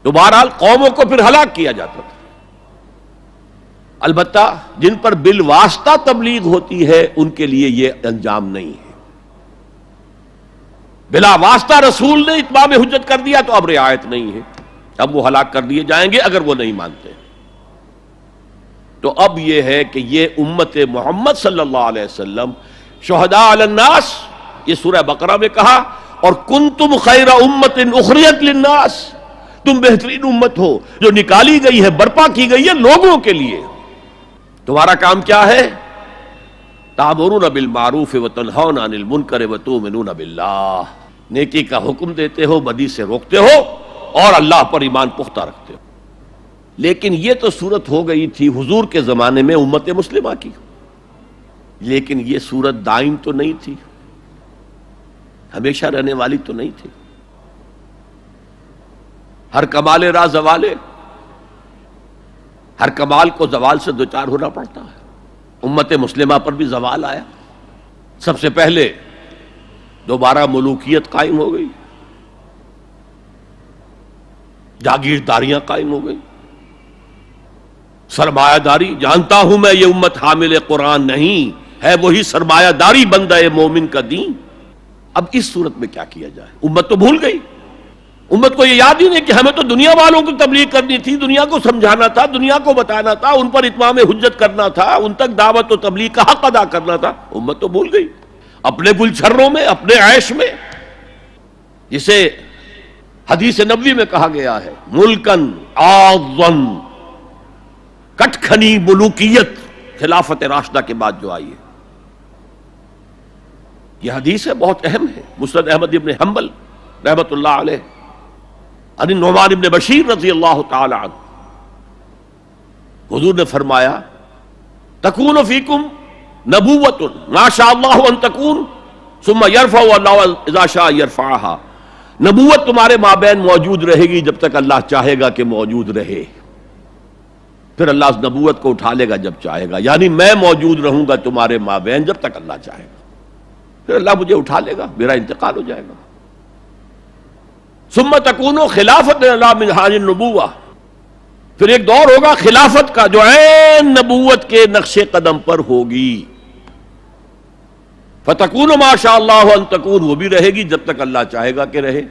تو بہرحال قوموں کو پھر ہلاک کیا جاتا تھا. البتہ جن پر بالواسطہ تبلیغ ہوتی ہے ان کے لیے یہ انجام نہیں ہے. بلا واسطہ رسول نے اتمام حجت کر دیا تو اب رعایت نہیں ہے، اب وہ ہلاک کر دیے جائیں گے اگر وہ نہیں مانتے. تو اب یہ ہے کہ یہ امت محمد صلی اللہ علیہ وسلم شہداء علی الناس، یہ سورہ بقرہ میں کہا، اور کنتم خیر امت اخرجت للناس، تم بہترین امت ہو جو نکالی گئی ہے، برپا کی گئی ہے لوگوں کے لیے. تمہارا کام کیا ہے؟ تأمرون بالمعروف وتنہون عن المنکر وتؤمنون باللہ، نیکی کا حکم دیتے ہو، بدی سے روکتے ہو، اور اللہ پر ایمان پختہ رکھتے ہو. لیکن یہ تو صورت ہو گئی تھی حضور کے زمانے میں امت مسلمہ کی، لیکن یہ صورت دائم تو نہیں تھی، ہمیشہ رہنے والی تو نہیں تھی. ہر کمال راہ زوالے، ہر کمال کو زوال سے دوچار ہونا پڑتا ہے. امت مسلمہ پر بھی زوال آیا. سب سے پہلے دوبارہ ملوکیت قائم ہو گئی، جاگیرداریاں قائم ہو گئی، سرمایہ داری. جانتا ہوں میں یہ امت حامل قرآن نہیں ہے، وہی سرمایہ داری بندہ مومن کا دین. اب اس صورت میں کیا کیا جائے؟ امت تو بھول گئی. امت کو یہ یاد ہی نہیں کہ ہمیں تو دنیا والوں کو تبلیغ کرنی تھی، دنیا کو سمجھانا تھا، دنیا کو بتانا تھا، ان پر اتمام حجت کرنا تھا، ان تک دعوت و تبلیغ کا حق ادا کرنا تھا. امت تو بھول گئی اپنے گلچھروں میں، اپنے عیش میں، جسے حدیث نبوی میں کہا گیا ہے ملکن اعظم، کٹکھنی ملوکیت خلافت راشدہ کے بعد جو آئی ہے. یہ حدیث ہے، بہت اہم ہے. مسند احمد ابن حنبل رحمت اللہ علیہ عن النعمان ابن بشیر رضی اللہ تعالی عنہ، حضور نے فرمایا تکون فیکم نبوۃ ما شاء اللہ ان تکون ثم یرفع اللہ اذا شاء یرفعها. نبوت تمہارے مابین موجود رہے گی جب تک اللہ چاہے گا کہ موجود رہے، پھر اللہ اس نبوت کو اٹھا لے گا جب چاہے گا. یعنی میں موجود رہوں گا تمہارے مابین جب تک اللہ چاہے گا، پھر اللہ مجھے اٹھا لے گا، میرا انتقال ہو جائے گا. ثم تکون خلافت اللہ من حاج النبوہ، پھر ایک دور ہوگا خلافت کا جو عین نبوت کے نقش قدم پر ہوگی. فتکون ما شاء اللہ ان تکون، وہ بھی رہے گی جب تک اللہ چاہے گا کہ رہے.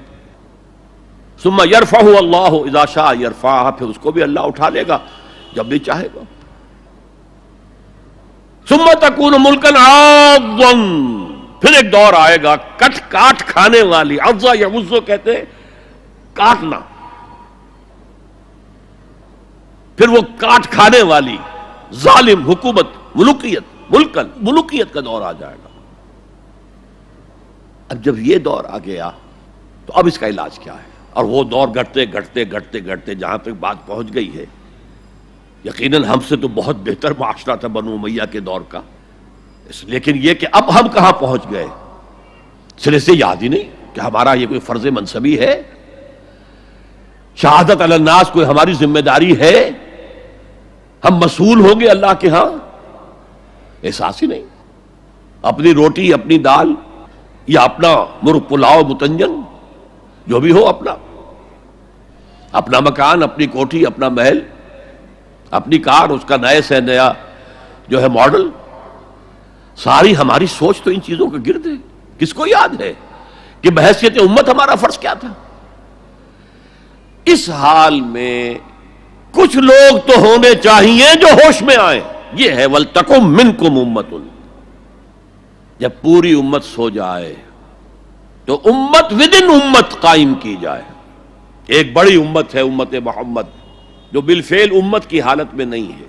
ثم یرفع اللہ اذا شاء یرفعها، پھر اس کو بھی اللہ اٹھا لے گا جب بھی چاہے گا. ثم تکون ملکا عاضا، پھر ایک دور آئے گا کٹ کاٹ کھانے والی، عضا یعض کہتے ہیں کاٹنا، پھر وہ کاٹ کھانے والی ظالم حکومت، ملوکیت، ملکن ملوکیت کا دور آ جائے گا. اب جب یہ دور آ گیا تو اب اس کا علاج کیا ہے؟ اور وہ دور گھٹتے گھٹتے گھٹتے گھٹتے جہاں تک بات پہنچ گئی ہے، یقیناً ہم سے تو بہت بہتر معاشرہ تھا بنو امیہ کے دور کا، لیکن یہ کہ اب ہم کہاں پہنچ گئے، سرے سے یاد ہی نہیں کہ ہمارا یہ کوئی فرض منصبی ہے، شہادت علی الناس کوئی ہماری ذمہ داری ہے، ہم مسئول ہوں گے اللہ کے ہاں. احساس ہی نہیں. اپنی روٹی، اپنی دال، یا اپنا مرغ پلاؤ متنجن جو بھی ہو، اپنا مکان، اپنی کوٹھی، اپنا محل، اپنی کار، اس کا نئے سے نیا جو ہے ماڈل، ساری ہماری سوچ تو ان چیزوں کے گرد ہے. کس کو یاد ہے کہ بحیثیت امت ہمارا فرض کیا تھا؟ اس حال میں کچھ لوگ تو ہونے چاہیے جو ہوش میں آئیں. یہ ہے وَلْتَكُمْ مِنْكُمْ أُمَّةٌ. جب پوری امت سو جائے تو امت ودن امت قائم کی جائے. ایک بڑی امت ہے امت محمد جو بالفعل امت کی حالت میں نہیں ہے،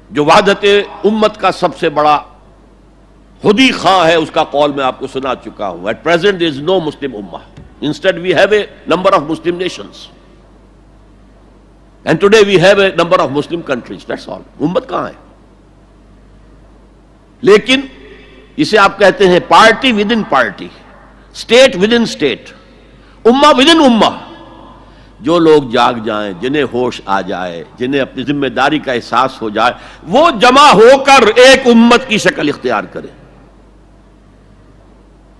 جو وحدت امت کا سب سے بڑا خودی خواہ ہے. اس کا قول میں آپ کو سنا چکا ہوں. At present there is no Muslim ummah. Instead we have a number of Muslim nations. And today we have a number of Muslim countries. That's all. امت کہاں ہے؟ لیکن اسے آپ کہتے ہیں party with in party, state with in state, امہ with in امہ. جو لوگ جاگ جائیں، جنہیں ہوش آ جائے، جنہیں اپنی ذمہ داری کا احساس ہو جائے، وہ جمع ہو کر ایک امت کی شکل اختیار کریں.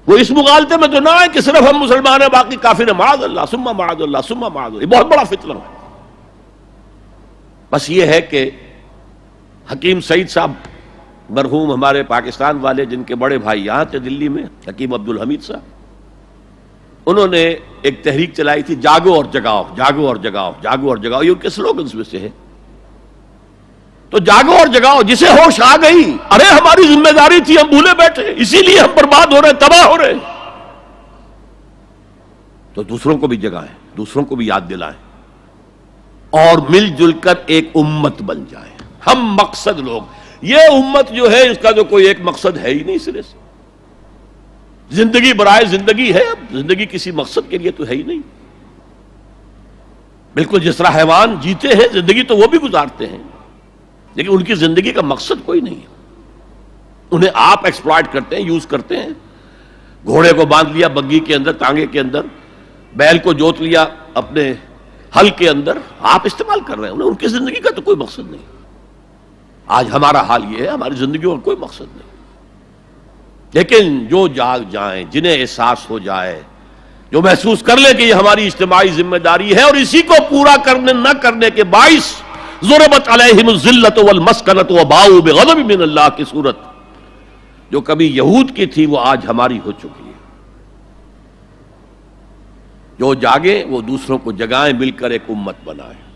وہ اس مغالطے میں تو نہ ہے کہ صرف ہم مسلمان ہیں باقی کافر ہیں، معاذ اللہ ثم معاذ اللہ ثم معاذ اللہ، یہ بہت بڑا فتنہ ہے۔ بس یہ ہے کہ حکیم سعید صاحب مرحوم ہمارے پاکستان والے، جن کے بڑے بھائی یہاں تھے دلی میں، حکیم عبدالحمید صاحب، انہوں نے ایک تحریک چلائی تھی، جاگو اور جگاؤ، جاگو اور جگاؤ، جاگو اور جگاؤ، یہ ان کے سلوگنز میں سے ہے۔ تو جاگو اور جگاؤ، جسے ہوش آ گئی، ارے ہماری ذمہ داری تھی، ہم بھولے بیٹھے، اسی لیے ہم برباد ہو رہے، تباہ ہو رہے، تو دوسروں کو بھی جگائیں، دوسروں کو بھی یاد دلائیں، اور مل جل کر ایک امت بن جائیں۔ ہم مقصد لوگ، یہ امت جو ہے اس کا جو کوئی ایک مقصد ہے ہی نہیں سرے سے، زندگی برائے زندگی ہے، اب زندگی کسی مقصد کے لیے تو ہے ہی نہیں، بالکل جس طرح حیوان جیتے ہیں زندگی تو وہ بھی گزارتے ہیں، لیکن ان کی زندگی کا مقصد کوئی نہیں ہے، انہیں آپ ایکسپلائٹ کرتے ہیں، یوز کرتے ہیں، گھوڑے کو باندھ لیا بگی کے اندر، ٹانگے کے اندر، بیل کو جوت لیا اپنے حل کے اندر، آپ استعمال کر رہے ہیں انہیں، ان کی زندگی کا تو کوئی مقصد نہیں۔ آج ہمارا حال یہ ہے، ہماری زندگیوں کا کوئی مقصد نہیں، لیکن جو جاگ جائیں، جنہیں احساس ہو جائے، جو محسوس کر لے کہ یہ ہماری اجتماعی ذمہ داری ہے، اور اسی کو پورا کرنے نہ کرنے کے باعث ضربت علیہم الذلۃ والمسکنۃ وباؤوا بغضب من اللہ کی صورت جو کبھی یہود کی تھی وہ آج ہماری ہو چکی ہے۔ جو جاگے وہ دوسروں کو جگائیں، مل کر ایک امت بنائیں۔